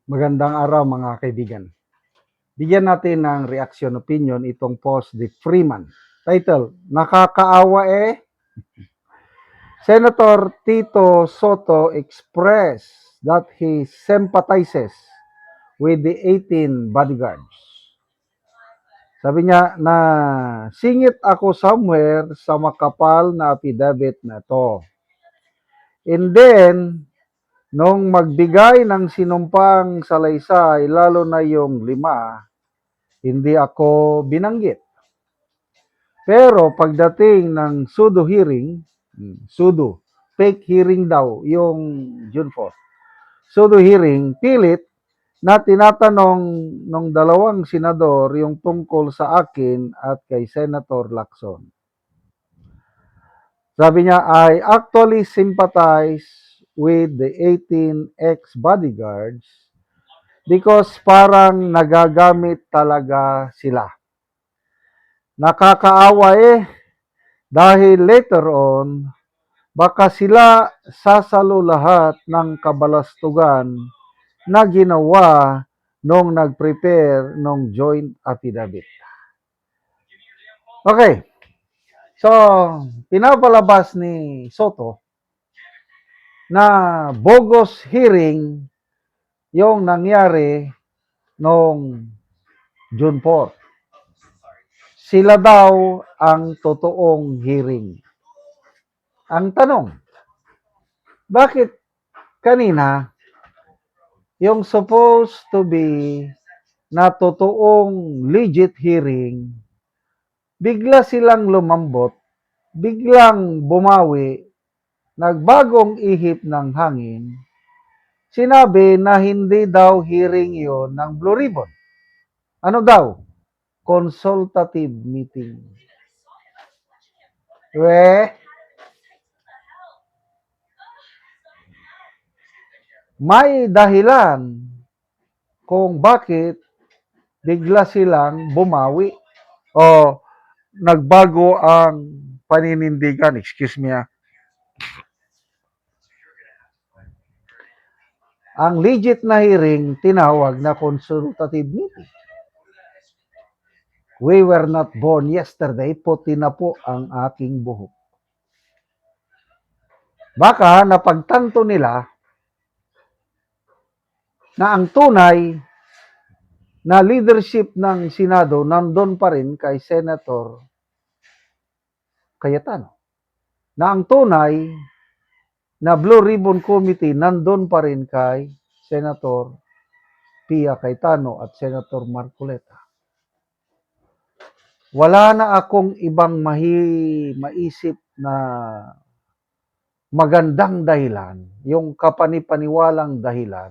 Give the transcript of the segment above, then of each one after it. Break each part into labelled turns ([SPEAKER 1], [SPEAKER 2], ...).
[SPEAKER 1] Magandang araw mga kaibigan. Bigyan natin ng reaction opinion itong post ni Freeman. Title, nakakaawa eh. Senator Tito Soto expressed that he sympathizes with the 18 bodyguards. Sabi niya na singit ako somewhere sa makapal na affidavit na to. And then, nung magbigay ng sinumpang salaysay, lalo na yung 5, hindi ako binanggit. Pero pagdating ng pseudo hearing, fake hearing daw yung June 4. Pseudo hearing, pilit na tinatanong ng dalawang senador yung tungkol sa akin at kay Senator Lacson. Sabi niya, I actually sympathize with the 18 ex-bodyguards because parang nagagamit talaga sila. Nakakaawa eh, dahil later on, baka sila sasalo lahat ng kabalastugan na ginawa nung nag-prepare ng joint affidavit. Okay, so pinapalabas ni Soto na bogus hearing yung nangyari noong June 4. Sila daw ang totoong hearing. Ang tanong, bakit kanina yung supposed to be na totoong legit hearing, bigla silang lumambot, biglang bumawi, nagbagong ihip ng hangin, sinabi na hindi daw hearing yon ng Blue Ribbon. Ano daw? Consultative meeting. May dahilan kung bakit bigla silang bumawi o nagbago ang paninindigan. Excuse me. Ang legit na hearing tinawag na consultative meeting. We were not born yesterday, puti na po ang aking buhok. Baka napagtanto nila na ang tunay na leadership ng Senado nandun pa rin kay Senator Cayetano. Na ang tunay na Blue Ribbon Committee nandun pa rin kay Senator Pia Cayetano at Senator Marcoleta. Wala na akong ibang maisip na magandang dahilan, yung kapanipaniwalang dahilan,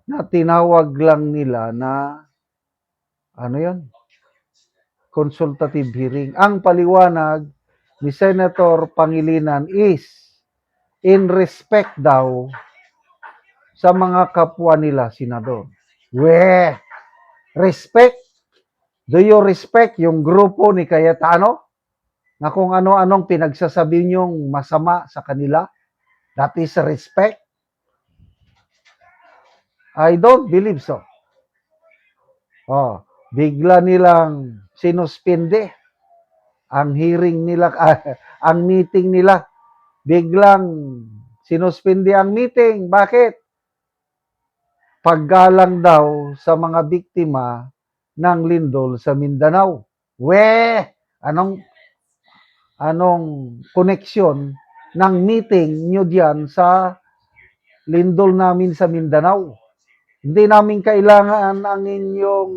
[SPEAKER 1] na tinawag lang nila na, consultative hearing. Ang paliwanag ni Senator Pangilinan is, in respect daw sa mga kapwa nila senador. Respect? Do you respect yung grupo ni Cayetano? Na kung ano-anong pinagsasabi niyong masama sa kanila? That is respect? I don't believe so. Bigla nilang sinuspinde ang hearing nila, ang meeting nila. Biglang sinuspinde ang meeting. Bakit? Paggalang daw sa mga biktima ng lindol sa Mindanao. Anong koneksyon ng meeting nyo diyan sa lindol namin sa Mindanao? Hindi namin kailangan ang inyong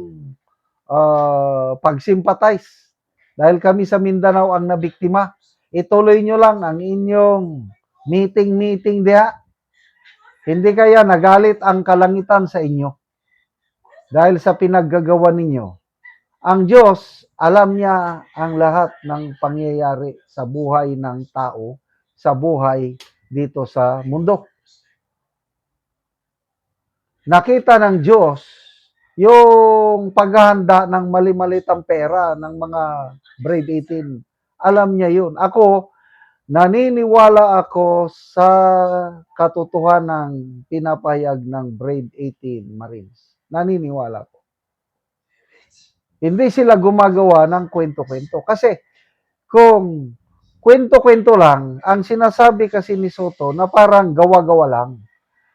[SPEAKER 1] pag-sympathize. Dahil kami sa Mindanao ang nabiktima. Ituloy nyo lang ang inyong meeting diha. Hindi kaya nagalit ang kalangitan sa inyo dahil sa pinaggagawa ninyo. Ang Diyos, alam niya ang lahat ng pangyayari sa buhay ng tao, sa buhay dito sa mundo. Nakita ng Diyos yung paghahanda ng mali-malitang pera ng mga Brave 18. Alam niya yun. Ako, naniniwala ako sa katotohanan ng pinapahayag ng Brave 18 Marines. Naniniwala ako. Hindi sila gumagawa ng kwento-kwento. Kasi kung kwento-kwento lang, ang sinasabi kasi ni Soto na parang gawa-gawa lang.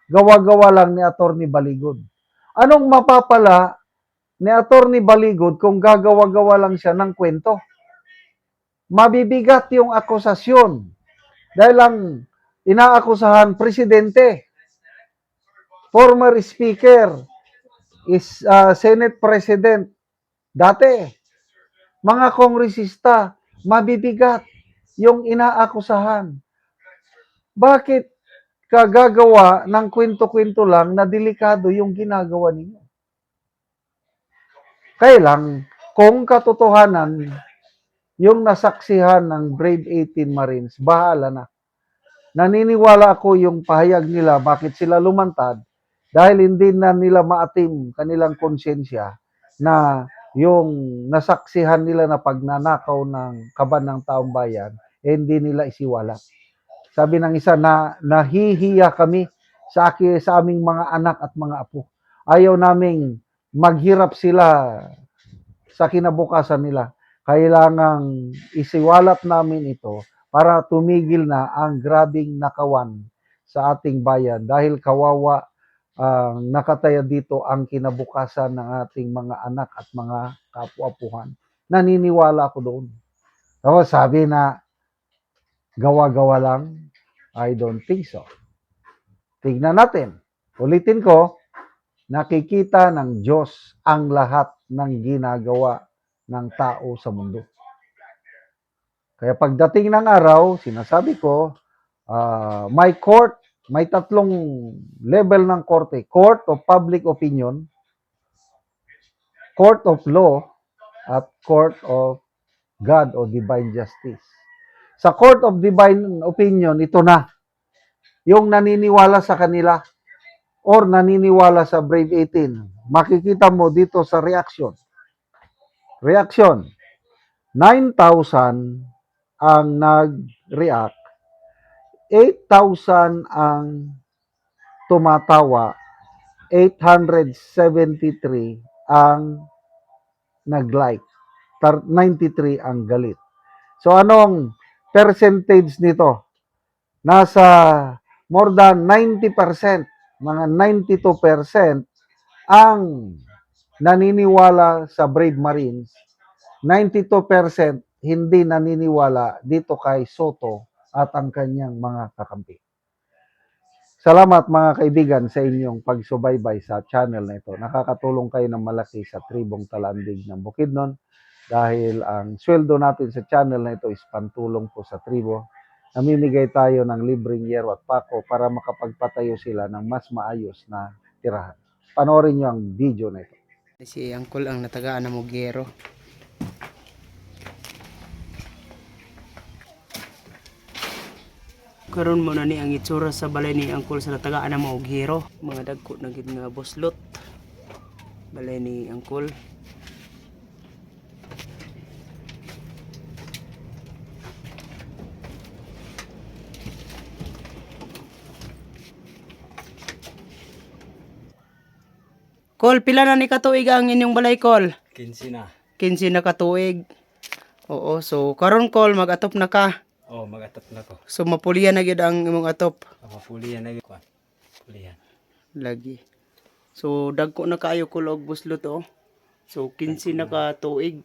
[SPEAKER 1] Gawa-gawa lang ni Atty. Baligod. Anong mapapala ni Atty. Baligod kung gagawa-gawa lang siya ng kwento? Mabibigat yung akusasyon. Dahil ang inaakusahan, presidente, former speaker, is Senate President, dati, mga kongresista, mabibigat yung inaakusahan. Bakit kagagawa ng kwento-kwento lang na delikado yung ginagawa ninyo? Kailang, kung katotohanan, yung nasaksihan ng Brave 18 Marines, bahala na. Naniniwala ako yung pahayag nila bakit sila lumantad dahil hindi na nila maatim kanilang konsensya na yung nasaksihan nila na pagnanakaw ng kaban ng taong bayan, hindi nila isiwala. Sabi ng isa na nahihiya kami sa aming mga anak at mga apo. Ayaw naming maghirap sila sa kinabukasan nila. Kailangang isiwalat namin ito para tumigil na ang grabing nakawan sa ating bayan dahil kawawa nakataya dito ang kinabukasan ng ating mga anak at mga kapu-apuhan. Naniniwala ako doon. Tapos sabi na gawa-gawa lang, I don't think so. Tignan natin. Ulitin ko, nakikita ng Diyos ang lahat ng ginagawa ng tao sa mundo. Kaya pagdating ng araw, sinasabi ko, may court, may tatlong level ng korte. Court of Public Opinion, Court of Law, at Court of God o Divine Justice. Sa Court of Divine Opinion, ito na. Yung naniniwala sa kanila or naniniwala sa Brave 18. Makikita mo dito sa reaction. Reaction. 9,000 ang nag-react. 8,000 ang tumatawa. 873 ang nag-like. 93 ang galit. So anong percentage nito? Nasa more than 90%, mga 92% ang naniniwala sa Brave Marines. 92% hindi naniniwala dito kay Soto at ang kanyang mga kakampi. Salamat mga kaibigan sa inyong pagsubaybay sa channel na ito. Nakakatulong kayo ng malaki sa tribong Talandig ng Bukidnon dahil ang sweldo natin sa channel na ito is pantulong po sa tribo. Namimigay tayo ng libreng yero at pako para makapagpatayo sila ng mas maayos na tirahan. Panoorin nyo ang video na ito.
[SPEAKER 2] Si Angkol ang natagaan ng Mugero. Karon mo na ni ang itsura sa balay ni Angkol sa natagaan ng Mugero. Mga dagko na gid nga boslot. Balay ni Angkol. Kol, pila na ni katuig ang inyong balay, Kol?
[SPEAKER 3] 15 na.
[SPEAKER 2] 15 na katuig. Oo, so karon Kol mag-atop na ka.
[SPEAKER 3] Oh, mag-atop na ko.
[SPEAKER 2] So mapulian na gid ang imong atop.
[SPEAKER 3] Mapulihan na ko. Pulihan.
[SPEAKER 2] Lagi. So dagko na kaayo Kol og buslot oh. So 15 na katuig.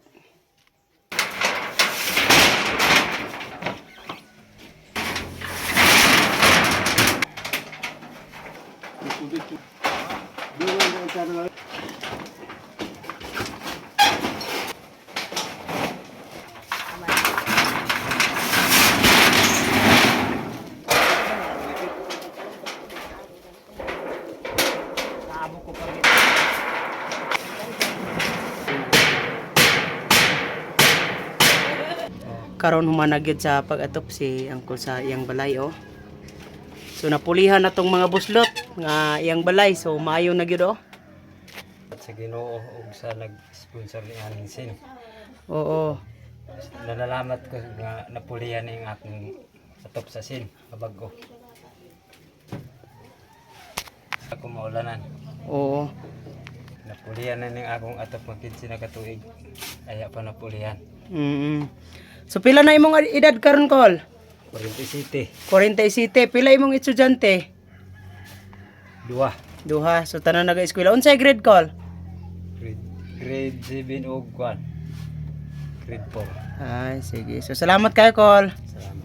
[SPEAKER 2] Karon humanagid sa pag-atop si Angkol sa iyang balay oh. So napulihan na tong mga buslot nga iyang balay, so maayo na gyud oh.
[SPEAKER 3] At sa Ginoo ug sa nag-sponsor ni aning sin.
[SPEAKER 2] Oo.
[SPEAKER 3] Nalalamat ko nga napulihan ang aking atop sa sin abago. Ako maulanan.
[SPEAKER 2] Oo.
[SPEAKER 3] Napulihan na ning akong atop magkinsi na katuig. Aya pa napulihan.
[SPEAKER 2] So pila na imong edad karon Kol?
[SPEAKER 3] 47.
[SPEAKER 2] 47. Pila imong estudyante?
[SPEAKER 3] 2.
[SPEAKER 2] Duha. So tanan naga-eskwela. Unsay grade Kol?
[SPEAKER 3] Grade 7 o 1. Grade 4.
[SPEAKER 2] Ay, sige. So salamat kayo Kol.
[SPEAKER 3] Salamat.